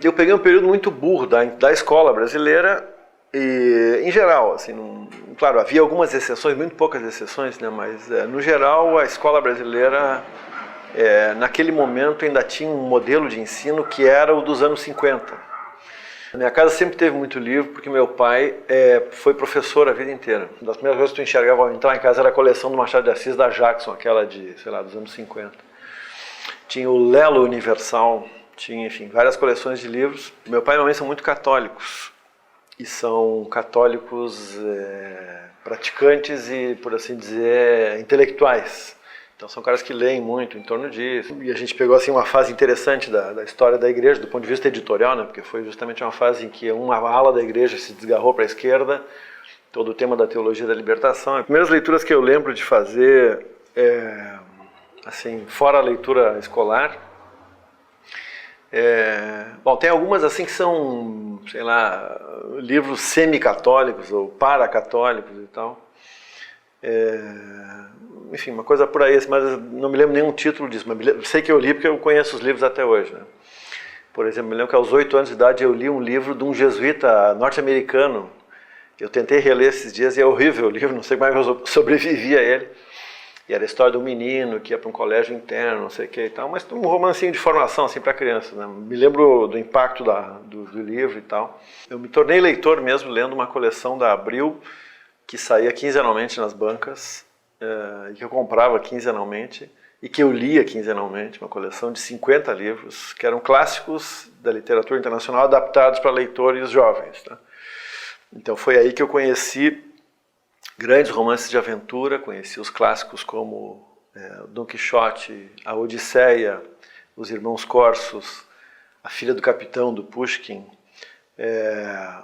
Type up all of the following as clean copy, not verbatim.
Eu peguei um período muito burro da escola brasileira e, em geral, assim, claro, havia algumas exceções, muito poucas exceções, né, mas no geral a escola brasileira, naquele momento, ainda tinha um modelo de ensino que era o dos anos 50. A minha casa sempre teve muito livro, porque meu pai foi professor a vida inteira. Uma das primeiras coisas que tu enxergava ao entrar em casa era a coleção do Machado de Assis da Jackson, aquela de, sei lá, dos anos 50. Tinha o Lelo Universal, tinha, enfim, várias coleções de livros. Meu pai e minha mãe são muito católicos, e são católicos praticantes e, por assim dizer, intelectuais. Então são caras que leem muito em torno disso. E a gente pegou assim uma fase interessante da história da igreja, do ponto de vista editorial, né? Porque foi justamente uma fase em que uma ala da igreja se desgarrou para a esquerda, todo o tema da teologia da libertação. As primeiras leituras que eu lembro de fazer, assim, fora a leitura escolar, bom, tem algumas assim que são, sei lá, livros semi-católicos ou para-católicos e tal. Enfim, uma coisa por aí, mas não me lembro nenhum título disso, mas sei que eu li porque eu conheço os livros até hoje, né? Por exemplo, me lembro que aos 8 anos de idade eu li um livro de um jesuíta norte-americano. Eu tentei reler esses dias e é horrível o livro, não sei como é que eu sobrevivi a ele. E era a história de um menino que ia para um colégio interno, não sei o que e tal, mas um romancinho de formação assim para criança, né? Me lembro do impacto do livro e tal. Eu me tornei leitor mesmo lendo uma coleção da Abril que saía quinzenalmente nas bancas, e que eu comprava quinzenalmente e que eu lia quinzenalmente, uma coleção de 50 livros que eram clássicos da literatura internacional adaptados para leitores jovens, tá? Então foi aí que eu conheci grandes romances de aventura, conheci os clássicos como Dom Quixote, a Odisseia, Os Irmãos Corsos, A Filha do Capitão, do Pushkin,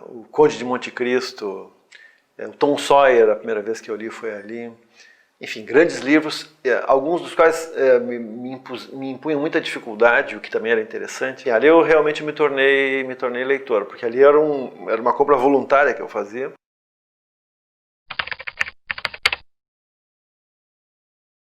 o Conde de Monte Cristo, o Tom Sawyer, a primeira vez que eu li foi ali. Enfim, grandes livros, alguns dos quais me impunham muita dificuldade, o que também era interessante. E ali eu realmente me tornei leitor, porque ali era uma compra voluntária que eu fazia.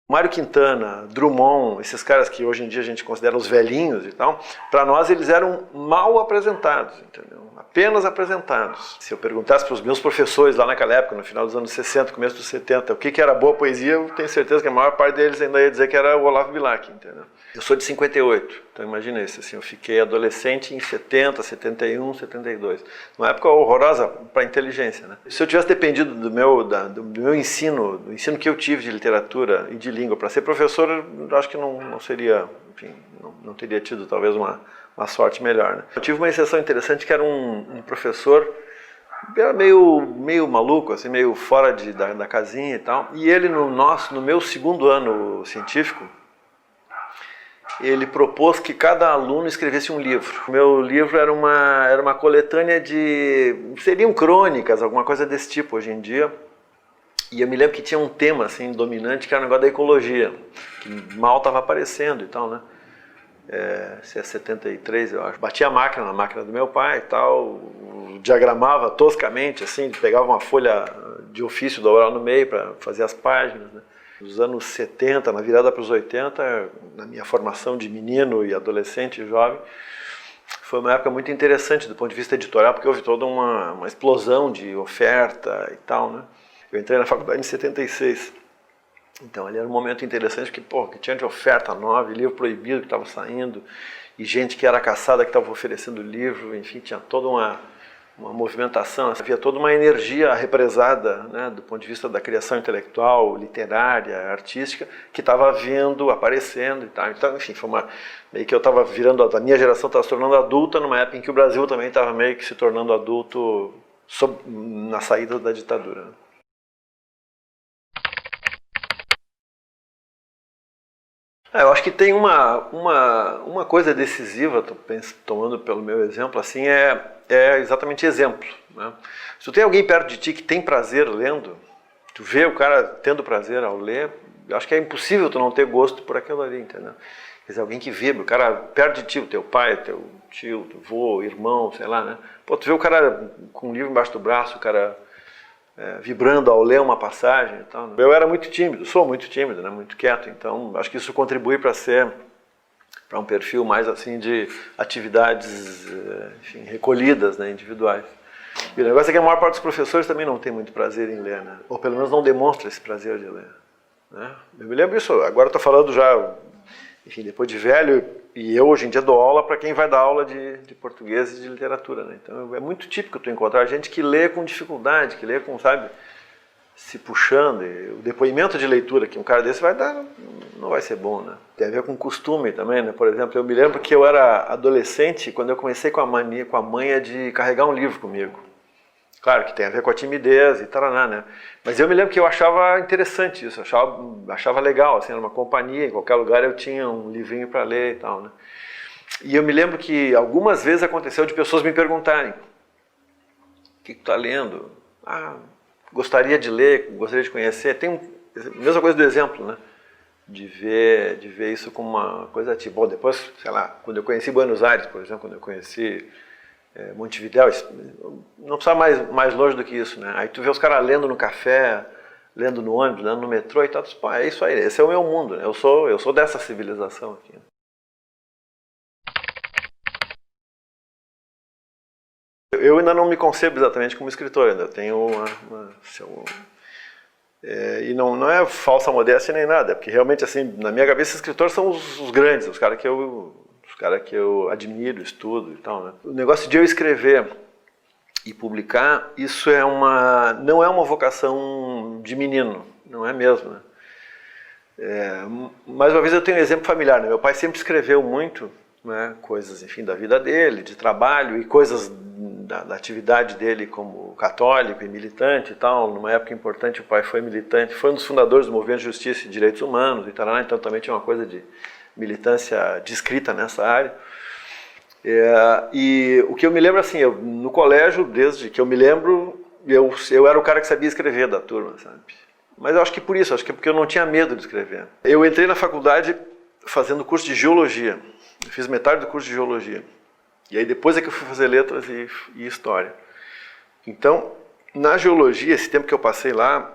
Mário Quintana, Drummond, esses caras que hoje em dia a gente considera os velhinhos e tal, para nós eles eram mal apresentados, entendeu? Apenas apresentados. Se eu perguntasse para os meus professores lá naquela época, no final dos anos 60, começo dos 70, o que era boa poesia, eu tenho certeza que a maior parte deles ainda ia dizer que era o Olavo Bilac, entendeu? Eu sou de 58, então imagina isso, assim, eu fiquei adolescente em 70, 71, 72. Uma época horrorosa para a inteligência, né? Se eu tivesse dependido do meu ensino, do ensino que eu tive de literatura e de língua para ser professor, eu acho que não seria, enfim, não teria tido talvez uma sorte melhor, né? Eu tive uma exceção interessante que era um professor, era meio maluco, assim, meio fora da casinha e tal, e ele no meu segundo ano científico, ele propôs que cada aluno escrevesse um livro. O meu livro era uma coletânea seriam crônicas, alguma coisa desse tipo hoje em dia. E eu me lembro que tinha um tema assim, dominante, que era o negócio da ecologia, que mal estava aparecendo e tal, né? Se é 73, eu acho. Batia na máquina do meu pai e tal, diagramava toscamente, assim, pegava uma folha de ofício, dobrava no meio para fazer as páginas, né? Nos anos 70, na virada para os 80, na minha formação de menino e adolescente e jovem, foi uma época muito interessante do ponto de vista editorial, porque houve toda uma explosão de oferta e tal, né? Eu entrei na faculdade em 76, então ali era um momento interessante, porque que tinha de oferta nova, livro proibido que estava saindo, e gente que era caçada que estava oferecendo livro, enfim, tinha toda uma movimentação, havia toda uma energia represada, né, do ponto de vista da criação intelectual, literária, artística, que estava aparecendo e tal. Então, enfim, foi meio que eu estava virando, a minha geração estava se tornando adulta numa época em que o Brasil também estava meio que se tornando adulto na saída da ditadura. Eu acho que tem uma coisa decisiva, tomando pelo meu exemplo, assim, é exatamente exemplo, né? Se tu tem alguém perto de ti que tem prazer lendo, tu vê o cara tendo prazer ao ler, eu acho que é impossível tu não ter gosto por aquilo ali, entendeu? Quer dizer, alguém que vibra, o cara perto de ti, o teu pai, teu tio, teu avô, irmão, sei lá, né? Pô, tu vê o cara com um livro embaixo do braço, o cara vibrando ao ler uma passagem e tal, né? Eu era muito tímido, sou muito tímido, né? Muito quieto, então acho que isso contribui para ser para um perfil mais assim de atividades, enfim, recolhidas, né, individuais. E o negócio é que a maior parte dos professores também não tem muito prazer em ler, né? Ou pelo menos não demonstra esse prazer de ler, né? Eu me lembro isso, agora estou falando já, enfim, depois de velho, e eu hoje em dia dou aula para quem vai dar aula de português e de literatura, né? Então é muito típico tu encontrar gente que lê com dificuldade, que lê com, sabe, se puxando. E o depoimento de leitura que um cara desse vai dar não vai ser bom, né? Tem a ver com costume também, né? Por exemplo, eu me lembro que eu era adolescente quando eu comecei com a manha de carregar um livro comigo. Claro que tem a ver com a timidez e taraná, né? Mas eu me lembro que eu achava interessante isso, achava legal, assim, era uma companhia, em qualquer lugar eu tinha um livrinho para ler e tal, né? E eu me lembro que algumas vezes aconteceu de pessoas me perguntarem: o que tu tá lendo? Ah, gostaria de ler, gostaria de conhecer. Tem a mesma coisa do exemplo, né? De ver isso como uma coisa tipo, bom, depois, sei lá, quando eu conheci Buenos Aires, por exemplo, quando eu conheci Montevidéu, não precisa mais longe do que isso, né? Aí tu vê os caras lendo no café, lendo no ônibus, lendo no metrô e tal, tu diz, pô, é isso aí, esse é o meu mundo, né? Eu sou dessa civilização aqui, né? Eu ainda não me concebo exatamente como escritor, ainda tenho e não é falsa modéstia nem nada, porque realmente, assim, na minha cabeça, escritores são os grandes, os caras que eu admiro, estudo e tal, né? O negócio de eu escrever e publicar, isso não é uma vocação de menino, não é mesmo, né? Mais uma vez eu tenho um exemplo familiar, né? Meu pai sempre escreveu muito, né, coisas, enfim, da vida dele, de trabalho e coisas da atividade dele como católico e militante e tal. Numa época importante o pai foi militante, foi um dos fundadores do Movimento de Justiça e Direitos Humanos e tal, então também tinha uma coisa de militância descrita nessa área. E o que eu me lembro, assim, no colégio, desde que eu me lembro, eu era o cara que sabia escrever da turma, sabe? Mas eu acho que por isso, acho que é porque eu não tinha medo de escrever. Eu entrei na faculdade fazendo curso de geologia. Eu fiz metade do curso de geologia. E aí depois é que eu fui fazer letras e história. Então, na geologia, esse tempo que eu passei lá,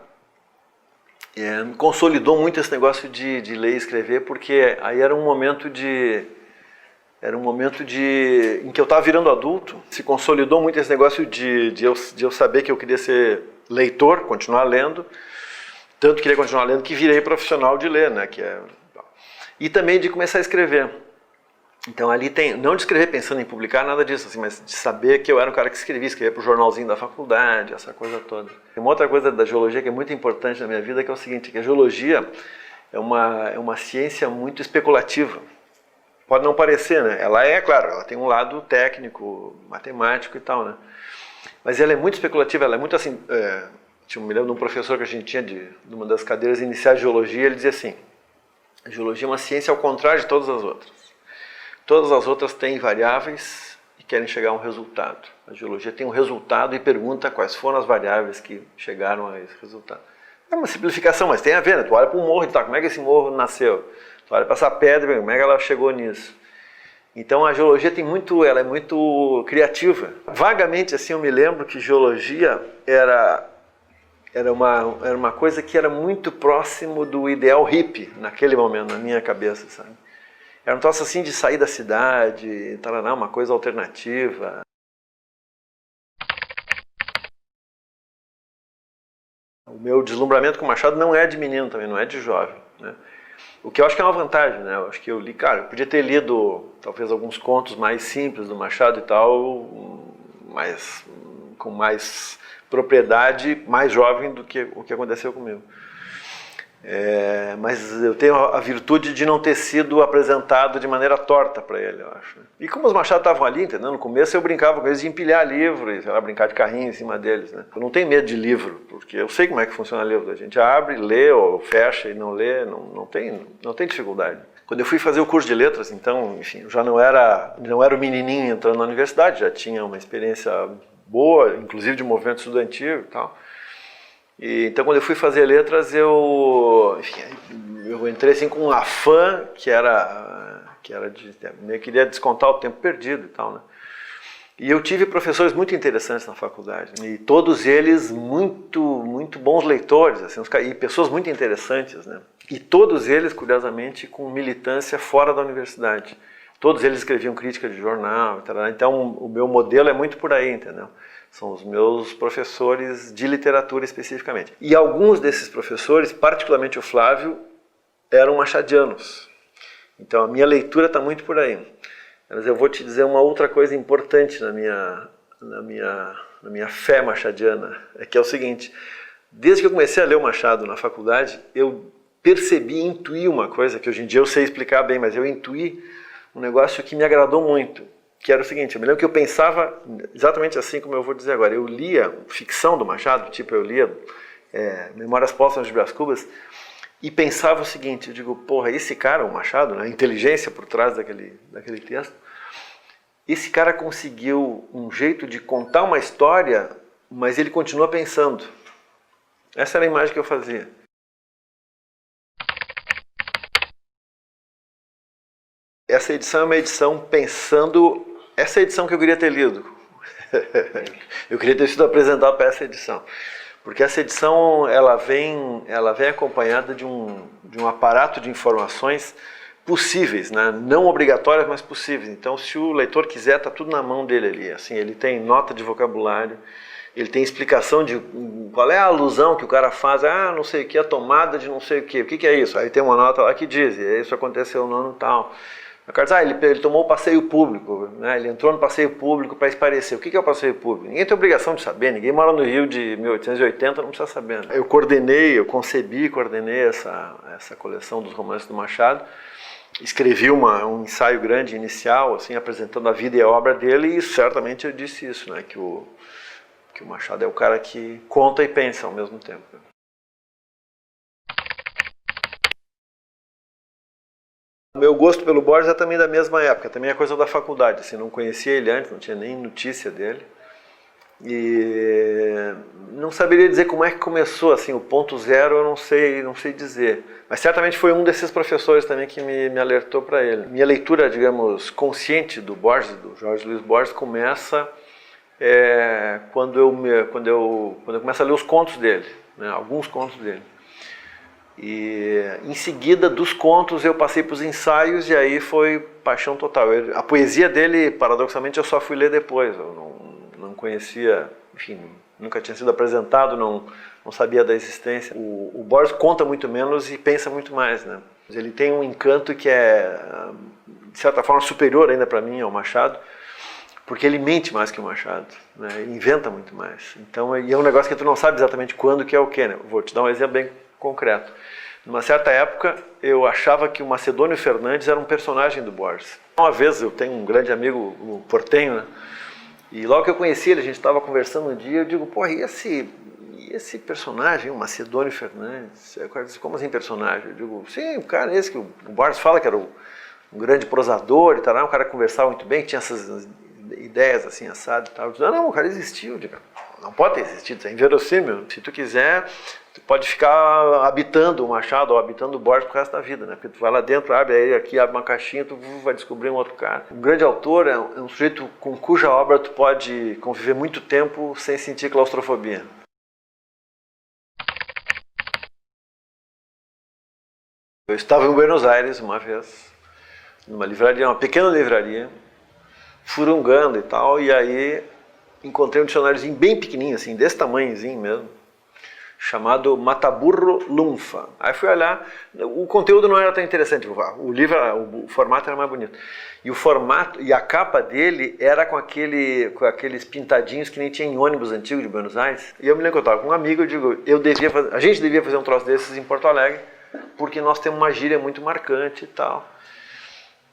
me consolidou muito esse negócio de ler e escrever, porque aí era um momento em que eu estava virando adulto. Se consolidou muito esse negócio de eu saber que eu queria ser leitor, continuar lendo. Tanto queria continuar lendo que virei profissional de ler, né? E também de começar a escrever. Então ali tem, não de escrever pensando em publicar, nada disso, assim, mas de saber que eu era um cara que escrevia para o jornalzinho da faculdade, essa coisa toda. Tem uma outra coisa da geologia que é muito importante na minha vida, que é o seguinte, que a geologia é uma ciência muito especulativa. Pode não parecer, né? Ela claro, ela tem um lado técnico, matemático e tal, né? Mas ela é muito especulativa, ela é muito assim... me lembro de um professor que a gente tinha de uma das cadeiras iniciais de geologia, ele dizia assim: a geologia é uma ciência ao contrário de todas as outras. Todas as outras têm variáveis e querem chegar a um resultado. A geologia tem um resultado e pergunta quais foram as variáveis que chegaram a esse resultado. É uma simplificação, mas tem a ver, né? Tu olha para um morro e tá, como é que esse morro nasceu? Tu olha para essa pedra, como é que ela chegou nisso? Então a geologia ela é muito criativa. Vagamente assim eu me lembro que geologia era uma coisa que era muito próximo do ideal hippie naquele momento, na minha cabeça, sabe? Era um troço assim de sair da cidade, taraná, uma coisa alternativa. O meu deslumbramento com o Machado não é de menino também, não é de jovem, né? O que eu acho que é uma vantagem, né? Eu acho que eu li, cara, eu podia ter lido talvez alguns contos mais simples do Machado e tal, com mais propriedade, mais jovem do que o que aconteceu comigo. Mas eu tenho a virtude de não ter sido apresentado de maneira torta para ele, eu acho. E como os Machado estavam ali, entendeu? No começo eu brincava com eles de empilhar livro, e, sei lá, brincar de carrinho em cima deles, né? Eu não tenho medo de livro, porque eu sei como é que funciona livro. A gente abre, lê ou fecha e não lê, não tem dificuldade. Quando eu fui fazer o curso de letras, então, enfim, eu já não era o menininho entrando na universidade, já tinha uma experiência boa, inclusive de movimento estudantil e tal. Então, quando eu fui fazer letras, eu entrei assim com um afã que era eu queria descontar o tempo perdido e tal, né? E eu tive professores muito interessantes na faculdade, e todos eles muito bons leitores, assim, e pessoas muito interessantes, né? E todos eles, curiosamente, com militância fora da universidade. Todos eles escreviam crítica de jornal, etc. Então o meu modelo é muito por aí, entendeu? São os meus professores de literatura especificamente. E alguns desses professores, particularmente o Flávio, eram machadianos. Então a minha leitura está muito por aí. Mas eu vou te dizer uma outra coisa importante na minha fé machadiana, é que é o seguinte: desde que eu comecei a ler o Machado na faculdade, eu percebi, intuí uma coisa que hoje em dia eu sei explicar bem, mas eu intuí um negócio que me agradou muito, que era o seguinte: eu me lembro que eu pensava exatamente assim como eu vou dizer agora. Eu lia ficção do Machado, tipo eu lia Memórias Póstumas de Brás Cubas, e pensava o seguinte, eu digo, porra, esse cara, o Machado, né, a inteligência por trás daquele texto, esse cara conseguiu um jeito de contar uma história, mas ele continua pensando. Essa era a imagem que eu fazia. Essa edição é uma edição pensando, essa edição que eu queria ter lido. Eu queria ter sido apresentado para essa edição. Porque essa edição ela vem acompanhada de um aparato de informações possíveis, né? Não obrigatórias, mas possíveis. Então, se o leitor quiser, está tudo na mão dele ali. Assim, ele tem nota de vocabulário, ele tem explicação de qual é a alusão que o cara faz, não sei o que, a tomada de não sei o que é isso? Aí tem uma nota lá que diz, isso aconteceu no ano tal. O cara diz, ele tomou o passeio público, né? Ele entrou no passeio público para esparecer. O que é o passeio público? Ninguém tem obrigação de saber, ninguém mora no Rio de 1880, não precisa saber. Né? Eu concebi e coordenei essa coleção dos romances do Machado, escrevi um ensaio grande inicial, assim, apresentando a vida e a obra dele, e certamente eu disse isso, né? Que o Machado é o cara que conta e pensa ao mesmo tempo. O meu gosto pelo Borges é também da mesma época, também é coisa da faculdade, assim, não conhecia ele antes, não tinha nem notícia dele. E não saberia dizer como é que começou, assim, o ponto zero eu não sei dizer. Mas certamente foi um desses professores também que me alertou para ele. Minha leitura, digamos, consciente do Borges, do Jorge Luiz Borges, começa quando eu começo a ler os contos dele, né, alguns contos dele. E em seguida dos contos eu passei para os ensaios e aí foi paixão total. A poesia dele, paradoxalmente, eu só fui ler depois. Eu não conhecia, enfim, nunca tinha sido apresentado, não sabia da existência. O Borges conta muito menos e pensa muito mais, né? Ele tem um encanto que é, de certa forma, superior ainda para mim ao Machado, porque ele mente mais que o Machado, né? Ele inventa muito mais. Então, e é um negócio que tu não sabe exatamente quando que é o quê, né? Vou te dar um exemplo bem concreto. Numa certa época, eu achava que o Macedônio Fernandes era um personagem do Borges. Uma vez, eu tenho um grande amigo, o Portenho, né? E logo que eu conheci ele, a gente estava conversando um dia, eu digo, porra, e esse personagem, o Macedônio Fernandes? O cara disse, como assim personagem? Eu digo, sim, o cara esse que o Borges fala que era um grande prosador e tal, um cara que conversava muito bem, que tinha essas ideias assim, assado e tal. Eu digo, não, o cara existiu, eu digo, não pode ter existido, é inverossímil. Se tu quiser, tu pode ficar habitando o Machado ou habitando o Borges pro resto da vida, né? Porque tu vai lá dentro, abre uma caixinha, tu vai descobrir um outro cara. Um grande autor é um sujeito com cuja obra tu pode conviver muito tempo sem sentir claustrofobia. Eu estava em Buenos Aires uma vez, numa livraria, uma pequena livraria, furungando e tal, e aí encontrei um dicionáriozinho bem pequenininho, assim, desse tamanhozinho mesmo, chamado Mataburro Lunfa. Aí fui olhar, o conteúdo não era tão interessante, o livro, o formato era mais bonito. E o formato, e a capa dele era com aqueles pintadinhos que nem tinha em ônibus antigo de Buenos Aires. E eu me lembro que eu estava com um amigo, eu digo, a gente devia fazer um troço desses em Porto Alegre, porque nós temos uma gíria muito marcante e tal.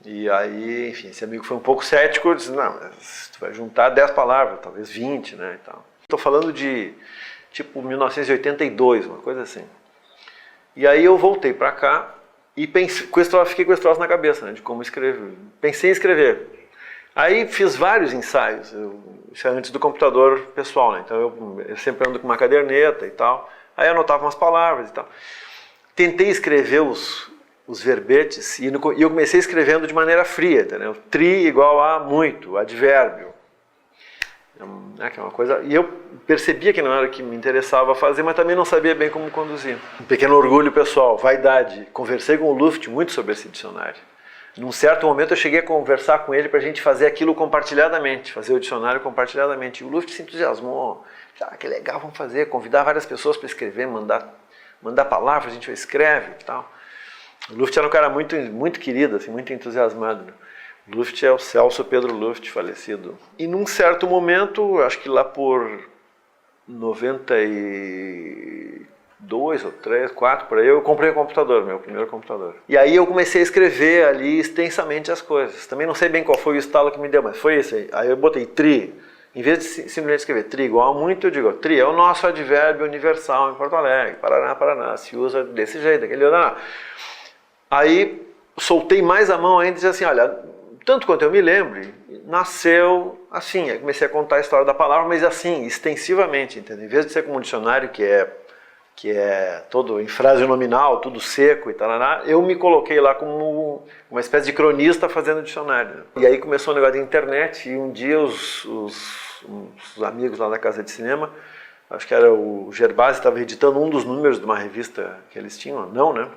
E aí, enfim, esse amigo foi um pouco cético, disse, não, mas tu vai juntar 10 palavras, talvez 20, né, e tal. Estou falando de, tipo, 1982, uma coisa assim. E aí eu voltei para cá e fiquei com esse troço na cabeça, né, de como escrever. Pensei em escrever. Aí fiz vários ensaios, isso é antes do computador pessoal, né, então eu sempre ando com uma caderneta e tal. Aí anotava umas palavras e tal. Tentei escrever os verbetes, e eu comecei escrevendo de maneira fria, entendeu? Tri igual a muito, advérbio. Que é uma coisa... E eu percebia que não era o que me interessava fazer, mas também não sabia bem como conduzir. Um pequeno orgulho pessoal, vaidade. Conversei com o Luft muito sobre esse dicionário. Num certo momento eu cheguei a conversar com ele para a gente fazer aquilo compartilhadamente, fazer o dicionário compartilhadamente. E o Luft se entusiasmou. Que legal, vamos fazer, convidar várias pessoas para escrever, mandar palavras, a gente escreve e tal. O Luft era um cara muito, muito querido, assim, muito entusiasmado, né? Luft é o Celso Pedro Luft, falecido. E num certo momento, acho que lá por 92 ou 3, 4, por aí, eu comprei um computador, meu primeiro computador. E aí eu comecei a escrever ali extensamente as coisas. Também não sei bem qual foi o estalo que me deu, mas foi isso aí. Aí eu botei tri. Em vez de simplesmente escrever tri igual a muito, eu digo, tri é o nosso advérbio universal em Porto Alegre, Paraná, Paraná, se usa desse jeito, daquele outro. Aí soltei mais a mão ainda e disse assim, olha, tanto quanto eu me lembre, nasceu assim. Aí comecei a contar a história da palavra, mas assim, extensivamente, entendeu? Em vez de ser como um dicionário que é todo em frase nominal, tudo seco e tal, eu me coloquei lá como uma espécie de cronista fazendo dicionário. E aí começou o negócio de internet, e um dia os amigos lá da Casa de Cinema, acho que era o Gerbasi, estava editando um dos números de uma revista que eles tinham, não, né?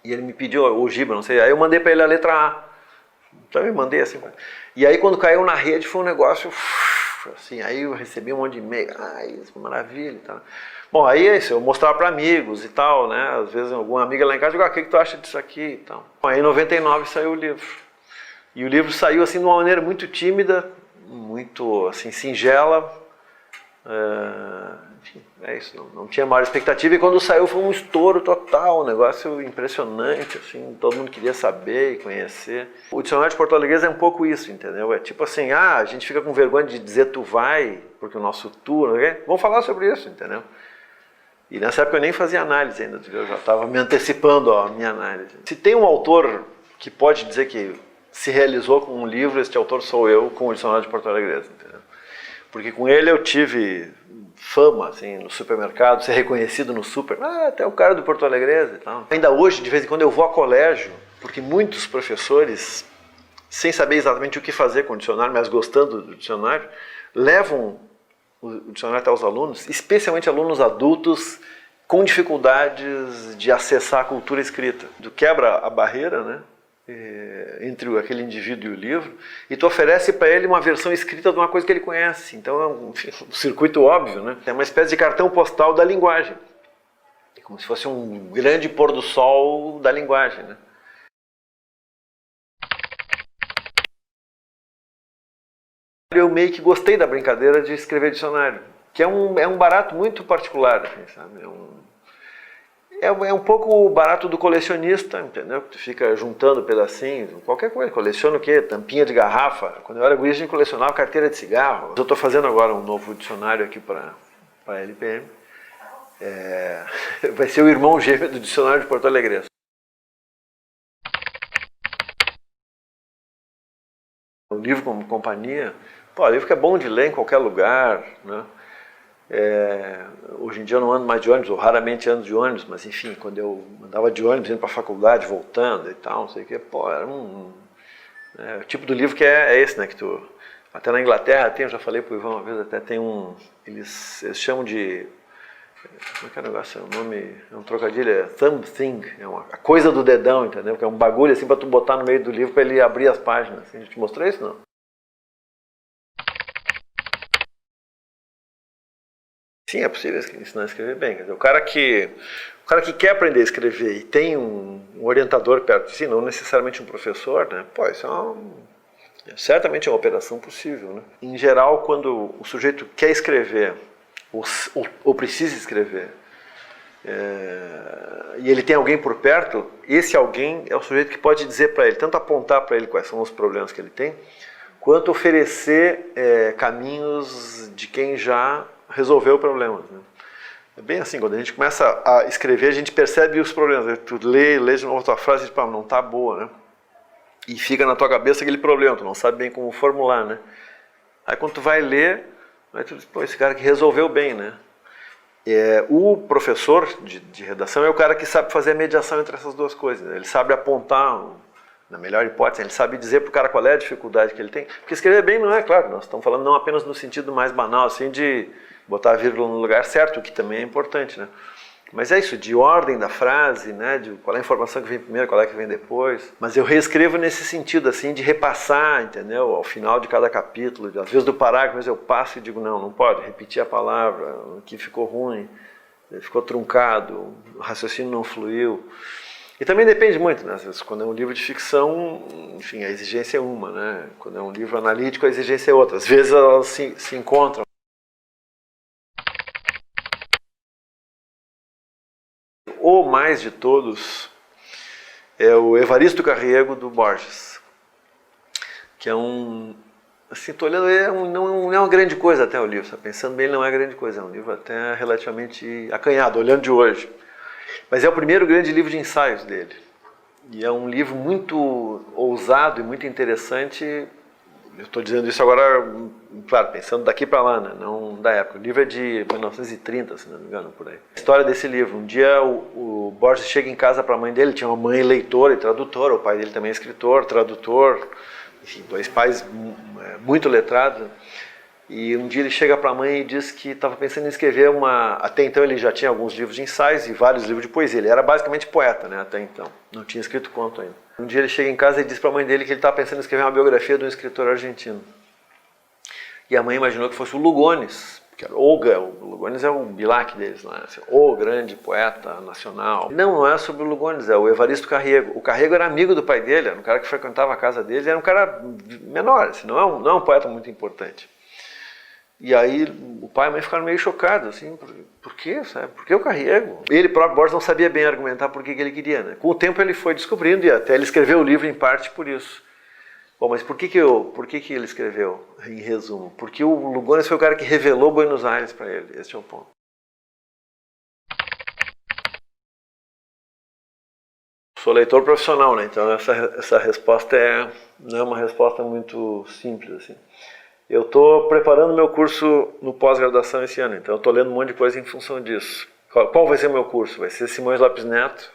E ele me pediu, o Giba, não sei, aí eu mandei para ele a letra A. Também mandei assim. E aí quando caiu na rede foi um negócio assim, aí eu recebi um monte de e-mail, isso foi maravilha e tal. Bom, aí é isso, eu mostrava para amigos e tal, né? Às vezes alguma amiga lá em casa digo, o que tu acha disso aqui e tal. Bom, aí em 99 saiu o livro. E o livro saiu assim de uma maneira muito tímida, muito assim singela. Enfim, é isso, não tinha maior expectativa, e quando saiu foi um estouro total, um negócio impressionante, assim, todo mundo queria saber e conhecer. O dicionário de português é um pouco isso, entendeu? É tipo assim, a gente fica com vergonha de dizer tu vai, porque o nosso tu, vamos falar sobre isso, entendeu? E nessa época eu nem fazia análise ainda, eu já estava me antecipando a minha análise. Se tem um autor que pode dizer que se realizou com um livro, este autor sou eu, com o dicionário de português, entendeu? Porque com ele eu tive fama, assim, no supermercado, ser reconhecido no super, até o cara do Porto Alegre e tal. Ainda hoje, de vez em quando, eu vou a colégio, porque muitos professores, sem saber exatamente o que fazer com o dicionário, mas gostando do dicionário, levam o dicionário até os alunos, especialmente alunos adultos, com dificuldades de acessar a cultura escrita. Tu quebra a barreira, né? Entre aquele indivíduo e o livro, e tu oferece para ele uma versão escrita de uma coisa que ele conhece. Então é um circuito óbvio, né? É uma espécie de cartão postal da linguagem. É como se fosse um grande pôr do sol da linguagem, né? Eu meio que gostei da brincadeira de escrever dicionário, que é um barato muito particular, assim, sabe? É um pouco o barato do colecionista, entendeu? Tu fica juntando pedacinhos, qualquer coisa. Coleciona o quê? Tampinha de garrafa. Quando eu era guri, a gente colecionava carteira de cigarro. Eu estou fazendo agora um novo dicionário aqui para a LPM. Vai ser o irmão gêmeo do dicionário de Porto Alegre. O livro como companhia, o livro que é bom de ler em qualquer lugar, né? Hoje em dia eu não ando mais de ônibus, ou raramente ando de ônibus, mas enfim, quando eu andava de ônibus indo para a faculdade, voltando e tal, não sei o que, era o tipo do livro que é esse, né, que tu, até na Inglaterra tem, eu já falei pro Ivan uma vez, até tem eles chamam de, como é que é o negócio, o nome, é um trocadilho, é thumb thing, a coisa do dedão, entendeu, que é um bagulho assim para tu botar no meio do livro para ele abrir as páginas, assim. A gente mostrou isso, não? Sim, é possível ensinar a escrever bem. Quer dizer, o cara que quer aprender a escrever e tem um orientador perto de si, não necessariamente um professor, né? Isso certamente é uma operação possível, né? Em geral, quando o sujeito quer escrever ou precisa escrever, e ele tem alguém por perto, esse alguém é o sujeito que pode dizer para ele, tanto apontar para ele quais são os problemas que ele tem, quanto oferecer caminhos de quem já resolveu problemas, né? É bem assim, quando a gente começa a escrever, a gente percebe os problemas. Tu lê de novo a tua frase e diz, não está boa, né? E fica na tua cabeça aquele problema, tu não sabe bem como formular, né? Aí quando tu vai ler, aí tu diz, esse cara que resolveu bem, né? O professor de redação é o cara que sabe fazer a mediação entre essas duas coisas, né? Ele sabe apontar Na melhor hipótese, ele sabe dizer para o cara qual é a dificuldade que ele tem. Porque escrever bem não é, claro, nós estamos falando não apenas no sentido mais banal, assim, de botar a vírgula no lugar certo, o que também é importante, né? Mas é isso, de ordem da frase, né? De qual é a informação que vem primeiro, qual é que vem depois. Mas eu reescrevo nesse sentido, assim, de repassar, entendeu? Ao final de cada capítulo, às vezes do parágrafo, eu passo e digo, não pode, repetir a palavra, aqui ficou ruim, ficou truncado, o raciocínio não fluiu. E também depende muito, né? Às vezes, quando é um livro de ficção, enfim, a exigência é uma, né? Quando é um livro analítico, a exigência é outra. Às vezes elas se encontram. O mais de todos é o Evaristo Carriego, do Borges, que é assim, estou olhando, não é uma grande coisa até o livro, pensando bem, ele não é grande coisa, é um livro até relativamente acanhado, olhando de hoje. Mas é o primeiro grande livro de ensaios dele. E é um livro muito ousado e muito interessante. Eu estou dizendo isso agora, claro, pensando daqui para lá, né? Não da época. O livro é de 1930, se não me engano, por aí. A história desse livro. Um dia o Borges chega em casa para a mãe dele, tinha uma mãe leitora e tradutora, o pai dele também é escritor, tradutor, enfim, dois pais muito letrados. E um dia ele chega para a mãe e diz que estava pensando em escrever Até então ele já tinha alguns livros de ensaios e vários livros de poesia. Ele era basicamente poeta, né, até então. Não tinha escrito conto ainda. Um dia ele chega em casa e diz para a mãe dele que ele estava pensando em escrever uma biografia de um escritor argentino. E a mãe imaginou que fosse o Lugones, que era o Lugones é o Bilac deles lá, assim, o grande poeta nacional. Não é sobre o Lugones, é o Evaristo Carriego. O Carriego era amigo do pai dele, era um cara que frequentava a casa dele, era um cara menor, assim, não é um poeta muito importante. E aí o pai e a mãe ficaram meio chocados, assim, por quê, sabe? Por que o Carriego? Ele próprio, Borges, não sabia bem argumentar por que ele queria, né? Com o tempo ele foi descobrindo e até ele escreveu o livro em parte por isso. Bom, mas por que ele escreveu, em resumo? Porque o Lugones foi o cara que revelou Buenos Aires para ele, esse é o ponto. Sou leitor profissional, né? Então essa resposta não é uma resposta muito simples, assim. Eu estou preparando meu curso no pós-graduação esse ano, então eu estou lendo um monte de coisa em função disso. Qual vai ser o meu curso? Vai ser Simões Lopes Neto.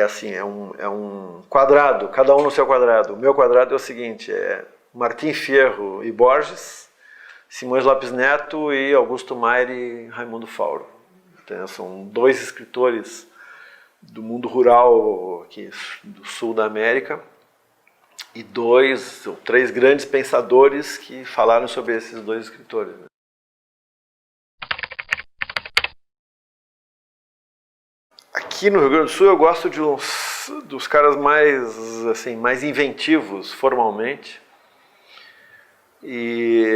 Assim, é um quadrado, cada um no seu quadrado. O meu quadrado é o seguinte, é Martim Fierro e Borges, Simões Lopes Neto e Augusto Maier e Raimundo Fauro. Então, são dois escritores do mundo rural aqui do sul da América, e 2 ou 3 grandes pensadores que falaram sobre esses dois escritores. Aqui no Rio Grande do Sul eu gosto dos caras mais inventivos formalmente, e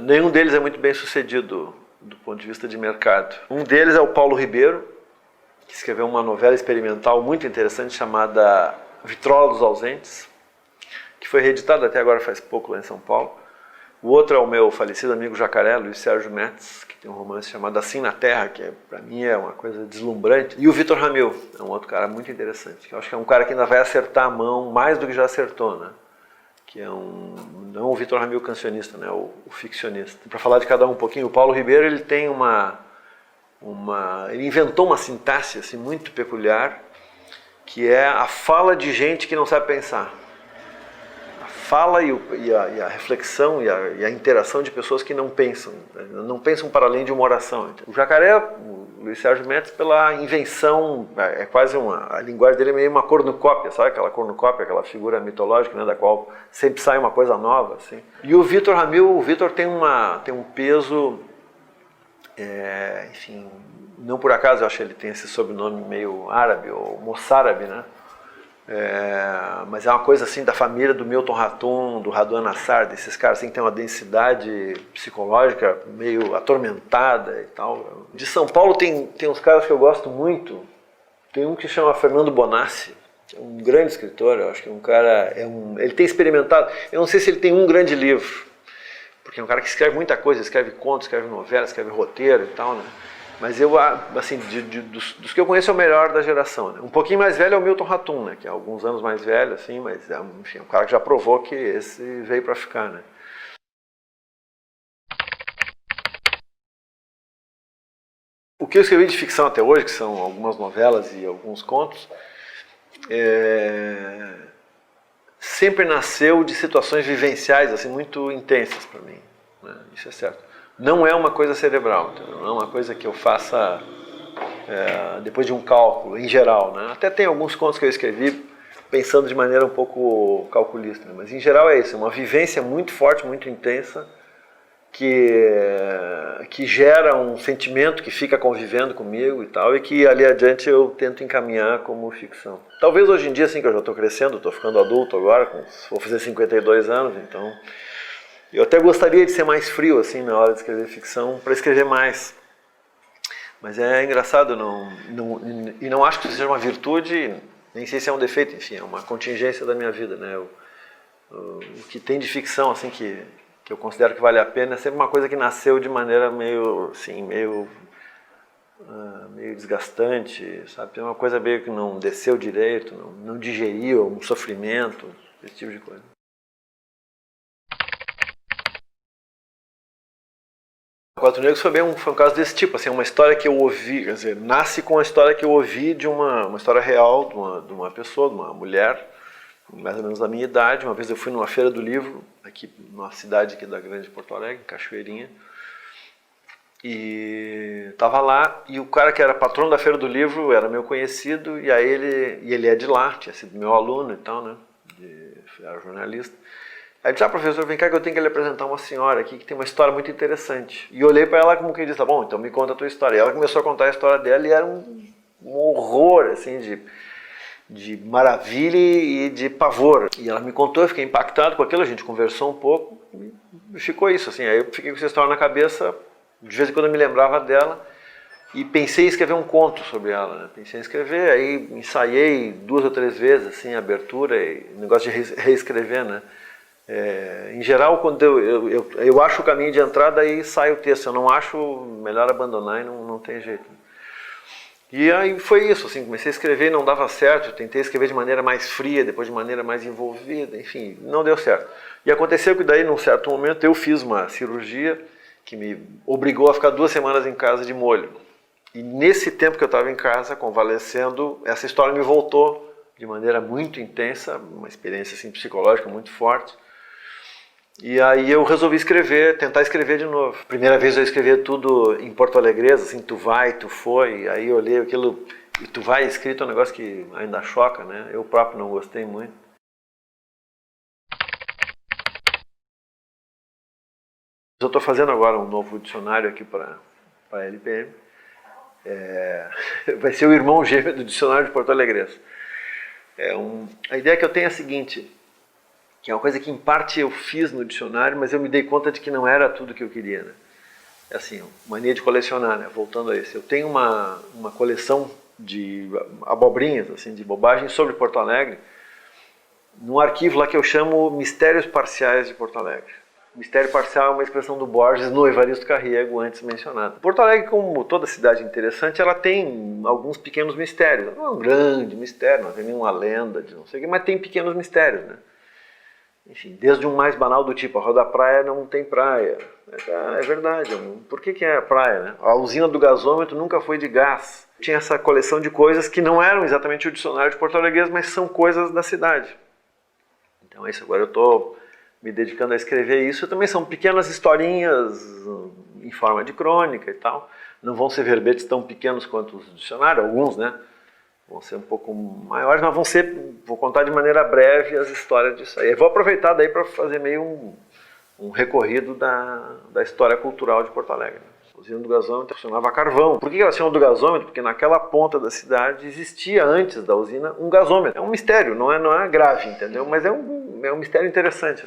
nenhum deles é muito bem sucedido do ponto de vista de mercado. Um deles é o Paulo Ribeiro, que escreveu uma novela experimental muito interessante chamada Vitrola dos Ausentes, que foi reeditado até agora faz pouco lá em São Paulo. O outro é o meu falecido amigo jacaré, Luiz Sérgio Metz, que tem um romance chamado Assim na Terra, que para mim é uma coisa deslumbrante. E o Vitor Ramil, é um outro cara muito interessante, que eu acho que é um cara que ainda vai acertar a mão mais do que já acertou, né? Que é não o Vitor Ramil cancionista, né? O ficcionista. Para falar de cada um pouquinho, o Paulo Ribeiro ele tem ele inventou uma sintaxe assim, muito peculiar, que é a fala de gente que não sabe pensar. Fala e a reflexão e a interação de pessoas que não pensam para além de uma oração. O jacaré, o Luiz Sérgio Metz, pela invenção, é quase a linguagem dele é meio uma cornucópia, sabe aquela cornucópia, aquela figura mitológica, né, da qual sempre sai uma coisa nova, assim. E o Vitor Ramil, o Vitor tem um peso, enfim, não por acaso eu acho que ele tem esse sobrenome meio árabe, ou moçárabe, né? Mas é uma coisa assim da família do Milton Ratum, do Raduan Nassar, desses caras assim, que tem uma densidade psicológica meio atormentada e tal. De São Paulo tem uns caras que eu gosto muito. Tem um que chama Fernando Bonassi, que é um grande escritor, eu acho que é um cara, ele tem experimentado, eu não sei se ele tem um grande livro, porque é um cara que escreve muita coisa, escreve contos, escreve novelas, escreve roteiro e tal, né? Mas eu, assim, dos que eu conheço é o melhor da geração, né? Um pouquinho mais velho é o Milton Ratum, né? Que é alguns anos mais velho, assim, mas enfim, é um cara que já provou que esse veio para ficar, né? O que eu escrevi de ficção até hoje, que são algumas novelas e alguns contos, sempre nasceu de situações vivenciais assim, muito intensas para mim, né? Isso é certo. Não é uma coisa cerebral, então, não é uma coisa que eu faça depois de um cálculo, em geral, né? Até tem alguns contos que eu escrevi pensando de maneira um pouco calculista, né? Mas em geral é isso, é uma vivência muito forte, muito intensa, que gera um sentimento que fica convivendo comigo e tal, e que ali adiante eu tento encaminhar como ficção. Talvez hoje em dia, assim, que eu já estou crescendo, estou ficando adulto agora, vou fazer 52 anos, então eu até gostaria de ser mais frio assim na hora de escrever ficção, para escrever mais. Mas é engraçado, e não acho que isso seja uma virtude, nem sei se é um defeito, enfim, é uma contingência da minha vida, né? O que tem de ficção assim que eu considero que vale a pena é sempre uma coisa que nasceu de maneira meio assim, meio desgastante, sabe? É uma coisa meio que não desceu direito, não digeriu, um sofrimento, esse tipo de coisa. Quatro Negros foi um caso desse tipo, assim, uma história que eu ouvi, quer dizer, nasce com a história que eu ouvi de uma história real de uma pessoa, de uma mulher, mais ou menos da minha idade. Uma vez eu fui numa feira do livro, aqui numa cidade aqui da Grande Porto Alegre, Cachoeirinha, e estava lá, e o cara que era patrono da feira do livro era meu conhecido, e aí ele é de lá, tinha sido meu aluno e tal, né, era jornalista. Aí disse, professor, vem cá que eu tenho que lhe apresentar uma senhora aqui que tem uma história muito interessante. E olhei para ela como quem disse, tá bom, então me conta a tua história. E ela começou a contar a história dela e era um horror, assim, de maravilha e de pavor. E ela me contou, eu fiquei impactado com aquilo, a gente conversou um pouco e ficou isso, assim. Aí eu fiquei com essa história na cabeça, de vez em quando eu me lembrava dela e pensei em escrever um conto sobre ela, né? Pensei em escrever, aí ensaiei 2 ou 3 vezes, assim, a abertura e negócio de reescrever, né? Em geral, quando eu acho o caminho de entrada, aí sai o texto. Eu não acho, melhor abandonar e não tem jeito. E aí foi isso, assim, comecei a escrever e não dava certo. Eu tentei escrever de maneira mais fria, depois de maneira mais envolvida, enfim, não deu certo. E aconteceu que daí, num certo momento, eu fiz uma cirurgia que me obrigou a ficar 2 semanas em casa de molho. E nesse tempo que eu estava em casa, convalescendo, essa história me voltou de maneira muito intensa, uma experiência assim, psicológica muito forte. E aí eu resolvi tentar escrever de novo. Primeira vez eu escrevia tudo em porto-alegrês, assim, tu vai, tu foi. Aí eu olhei aquilo, e tu vai escrito é um negócio que ainda choca, né? Eu próprio não gostei muito. Eu estou fazendo agora um novo dicionário aqui para a LPM. Vai ser o irmão gêmeo do dicionário de porto-alegrês. A ideia que eu tenho é a seguinte, que é uma coisa que em parte eu fiz no dicionário, mas eu me dei conta de que não era tudo que eu queria, né? É assim, mania de colecionar, né? Voltando a isso. Eu tenho uma coleção de abobrinhas, assim, de bobagens sobre Porto Alegre, num arquivo lá que eu chamo Mistérios Parciais de Porto Alegre. Mistério parcial é uma expressão do Borges no Evaristo Carriego, antes mencionado. Porto Alegre, como toda cidade interessante, ela tem alguns pequenos mistérios. Não é um grande mistério, não tem nenhuma lenda de não sei o que, mas tem pequenos mistérios, né? Enfim, desde um mais banal do tipo, a Rua da Praia não tem praia. É verdade, por que é a praia, né? A usina do gasômetro nunca foi de gás. Tinha essa coleção de coisas que não eram exatamente o dicionário de porto-alegrense, mas são coisas da cidade. Então é isso, agora eu estou me dedicando a escrever isso. Também são pequenas historinhas em forma de crônica e tal. Não vão ser verbetes tão pequenos quanto os dicionários, alguns, né? Vão ser um pouco maiores, mas vou contar de maneira breve as histórias disso aí. Eu vou aproveitar daí para fazer meio um recorrido da história cultural de Porto Alegre. A usina do gasômetro funcionava a carvão. Por que ela chama do gasômetro? Porque naquela ponta da cidade existia, antes da usina, um gasômetro. É um mistério, não é grave, entendeu? Mas é um mistério interessante.